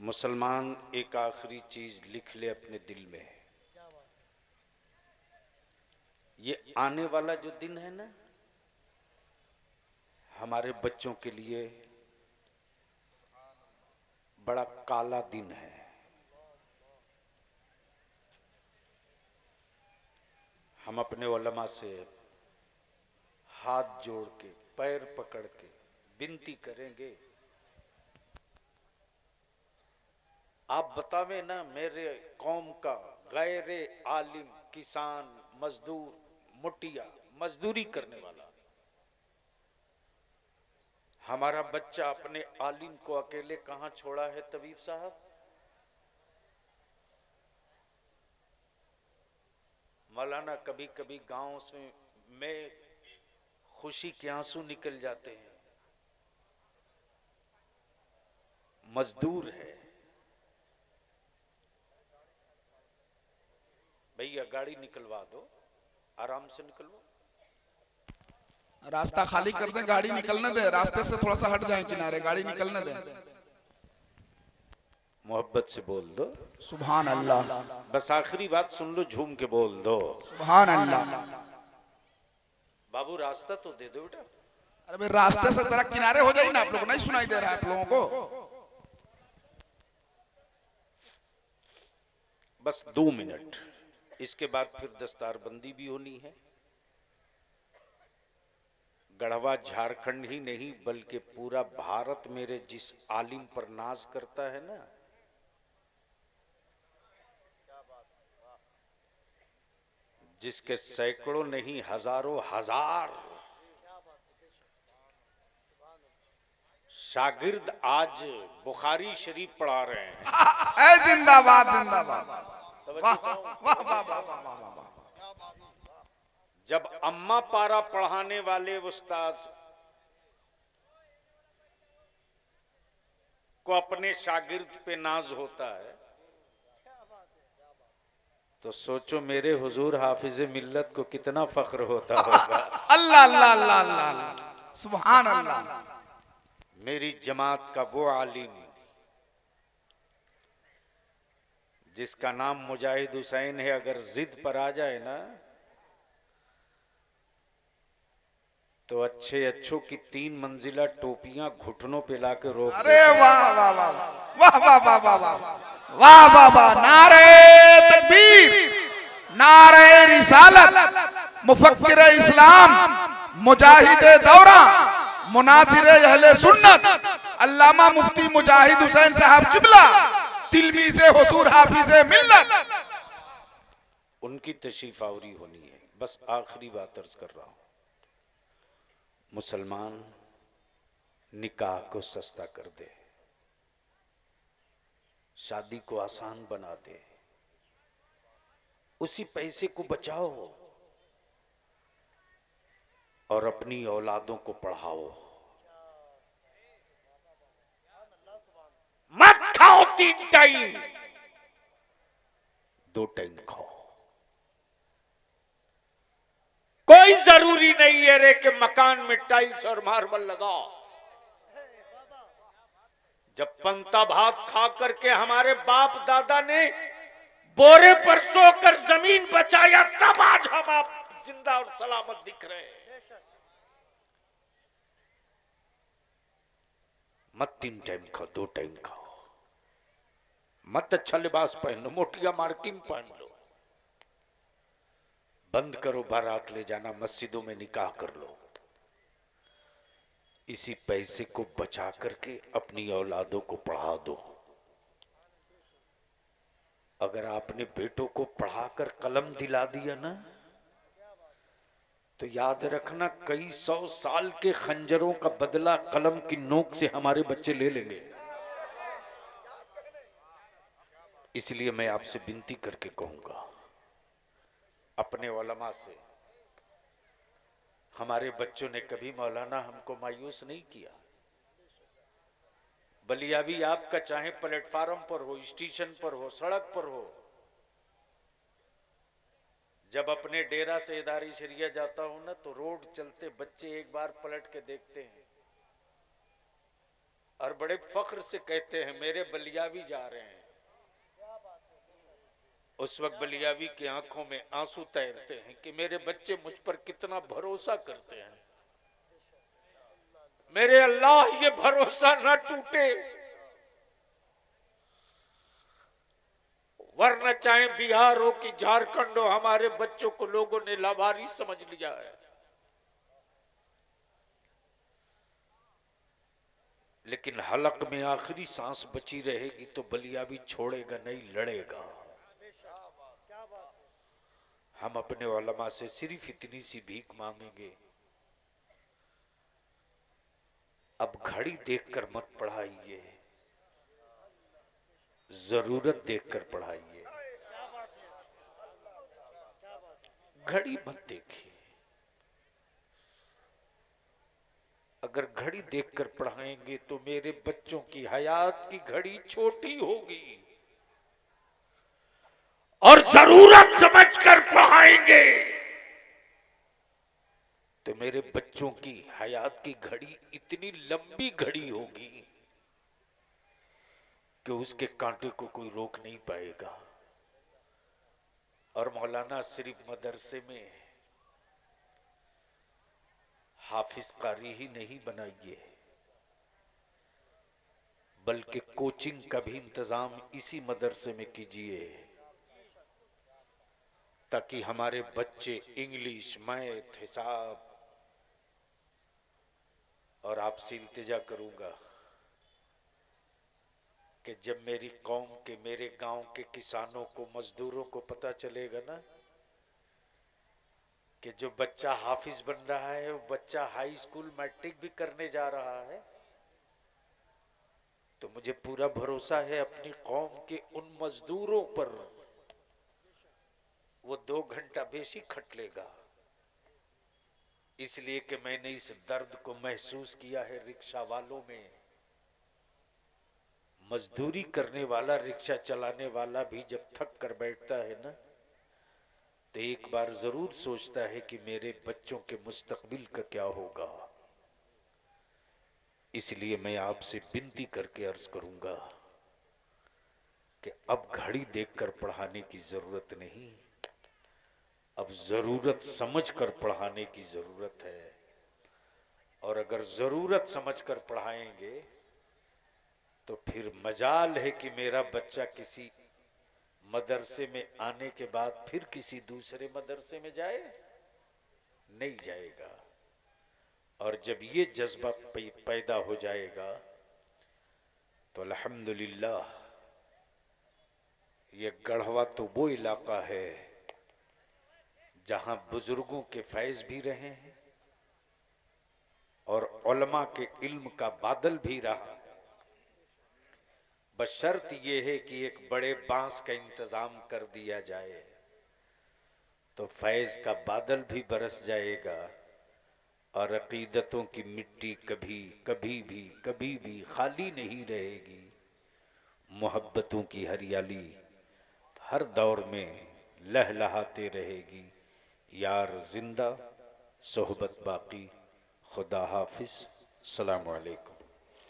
मुसलमान एक आखिरी चीज लिख ले अपने दिल में, ये आने वाला जो दिन है ना, हमारे बच्चों के लिए बड़ा काला दिन है। हम अपने उलमा से हाथ जोड़ के पैर पकड़ के विनती करेंगे, आप बतावे ना मेरे कौम का गैरे आलिम किसान मजदूर मुटिया मजदूरी करने वाला, हमारा बच्चा अपने आलिम को अकेले कहां छोड़ा है तबीब साहब? मौलाना कभी कभी गांव से में खुशी के आंसू निकल जाते हैं। मजदूर है भैया, गाड़ी निकलवा दो, आराम से निकलवा, रास्ता खाली कर दे, गाड़ी निकलने दे, रास्ते से थोड़ा सा हट जाए किनारे, गाड़ी निकलने दे। मोहब्बत से बोल दो सुभान अल्लाह। बस आखिरी बात सुन लो, झूम के बोल दो सुभान अल्लाह। बाबू रास्ता तो दे दो बेटा। अरे भाई रास्ते से जरा किनारे हो जाइए ना, आप लोग नहीं सुनाई दे रहा है आप लोगों को? बस 2 मिनट, इसके बाद फिर दस्तारबंदी भी होनी है। गढ़वा झारखंड ही नहीं बल्कि पूरा भारत मेरे जिस आलिम पर नाज करता है ना, जिसके सैकड़ों नहीं हजारों हजार शागिर्द आज बुखारी शरीफ पढ़ा रहे हैं। ए जिंदाबाद जिंदाबाद। वाह वाह वाह वाह। जब अम्मा पारा पढ़ाने वाले उस्ताद को अपने शागिर्द पे नाज होता है, तो सोचो मेरे हुजूर हाफिज मिल्लत को कितना फख्र होता होगा। अल्लाह अल्लाह अल्लाह अल्लाह सुभान अल्लाह। मेरी जमात का वो आलिम जिसका नाम मुजाहिद हुसैन है, अगर जिद पर आ जाए ना तो अच्छे अच्छों की 3 मंजिला टोपियां घुटनों पे लाके रोक। अरे वाह वाह वाह वाह वाह वाह वाह वाह वाह वाह वाह। नारे तकबीर, नारे रिसालत, मुफक्किर इस्लाम, मुजाहिद दौरा, मुनासिर अहले सुन्नत, अल्लामा मुफ्ती मुजाहिद हुसैन साहब किबला, तिलमीज़े हुजूर हाफिज़े मिल्लत, उनकी तशरीफ आवरी होनी है। बस आखिरी बात अर्ज कर रहा हूं, मुसलमान निकाह को सस्ता कर दे, शादी को आसान बना दे, उसी पैसे को बचाओ और अपनी औलादों को पढ़ाओ। मत खाओ 3 टाइम, 2 टाइम खाओ। कोई जरूरी नहीं है रे कि मकान में टाइल्स और मार्बल लगाओ। जब पंता भात खा करके हमारे बाप दादा ने बोरे पर सोकर जमीन बचाया, तब आज हम आप जिंदा और सलामत दिख रहे हैं। मत 3 टाइम खाओ, 2 टाइम खाओ। मत अच्छा लिबास पहन लो, मोटिया मार्किंग पहन लो। बंद करो बारात ले जाना, मस्जिदों में निकाह कर लो। इसी पैसे को बचा करके अपनी औलादों को पढ़ा दो। अगर आपने बेटों को पढ़ाकर कलम दिला दिया ना, तो याद रखना कई 100 साल के खंजरों का बदला कलम की नोक से हमारे बच्चे ले लेंगे। इसलिए मैं आपसे विनती करके कहूंगा, अपने उलमा से, हमारे बच्चों ने कभी मौलाना हमको मायूस नहीं किया। बलिया भी आपका चाहे प्लेटफार्म पर हो, स्टेशन पर हो, सड़क पर हो, जब अपने डेरा से इदारी शरिया जाता हूं ना, तो रोड चलते बच्चे एक बार पलट के देखते हैं, और बड़े फख्र से कहते हैं मेरे बलियावी जा रहे हैं। उस वक्त बलियावी की आंखों में आंसू तैरते हैं कि मेरे बच्चे मुझ पर कितना भरोसा करते हैं। मेरे अल्लाह ये भरोसा ना टूटे, वरना चाहे बिहार हो कि झारखंड हो, हमारे बच्चों को लोगों ने लावारिस समझ लिया है। लेकिन हलक में आखिरी सांस बची रहेगी तो बलियावी छोड़ेगा नहीं, लड़ेगा। हम अपने उलमा से सिर्फ इतनी सी भीख मांगेंगे, अब घड़ी देखकर मत पढ़ाइए, जरूरत देखकर पढ़ाइए। घड़ी मत देखिए। अगर घड़ी देखकर पढ़ाएंगे तो मेरे बच्चों की हयात की घड़ी छोटी होगी, और जरूरत समझकर पढ़ाएंगे तो मेरे बच्चों की हयात की घड़ी इतनी लंबी घड़ी होगी कि उसके कांटे को कोई रोक नहीं पाएगा। और मौलाना सिर्फ मदरसे में हाफिज कारी ही नहीं बनाइए, बल्कि कोचिंग का भी इंतजाम इसी मदरसे में कीजिए, ताकि हमारे बच्चे इंग्लिश, मैथ, हिसाब। और आपसे इल्तिजा करूंगा कि जब मेरी कौम के, मेरे गांव के किसानों को, मजदूरों को पता चलेगा ना कि जो बच्चा हाफिज बन रहा है वो बच्चा हाई स्कूल मैट्रिक भी करने जा रहा है, तो मुझे पूरा भरोसा है अपनी कौम के उन मजदूरों पर, वो 2 घंटा बेसी खट लेगा। इसलिए कि मैंने इस दर्द को महसूस किया है रिक्शा वालों में। मजदूरी करने वाला, रिक्शा चलाने वाला भी जब थक कर बैठता है ना, तो एक बार जरूर सोचता है कि मेरे बच्चों के मुस्तकबिल का क्या होगा। इसलिए मैं आपसे विनती करके अर्ज करूंगा कि अब घड़ी देखकर पढ़ाने की जरूरत नहीं, अब जरूरत समझकर पढ़ाने की जरूरत है। और अगर जरूरत समझकर पढ़ाएंगे तो फिर मजाल है कि मेरा बच्चा किसी मदरसे में आने के बाद फिर किसी दूसरे मदरसे में जाए, नहीं जाएगा। और जब ये जज्बा पैदा हो जाएगा तो अल्हम्दुलिल्लाह ये गढ़वा तो वो इलाका है जहां बुजुर्गों के फैज भी रहे हैं और उलमा के इल्म का बादल भी रहा। बस शर्त यह है कि एक बड़े बांस का इंतजाम कर दिया जाए तो फैज का बादल भी बरस जाएगा और अकीदतों की मिट्टी कभी भी खाली नहीं रहेगी। मोहब्बतों की हरियाली हर दौर में लहलहाते रहेगी। यार जिंदा, सोहबत बाकी। खुदा हाफिज। अस्सलामु अलैकुम।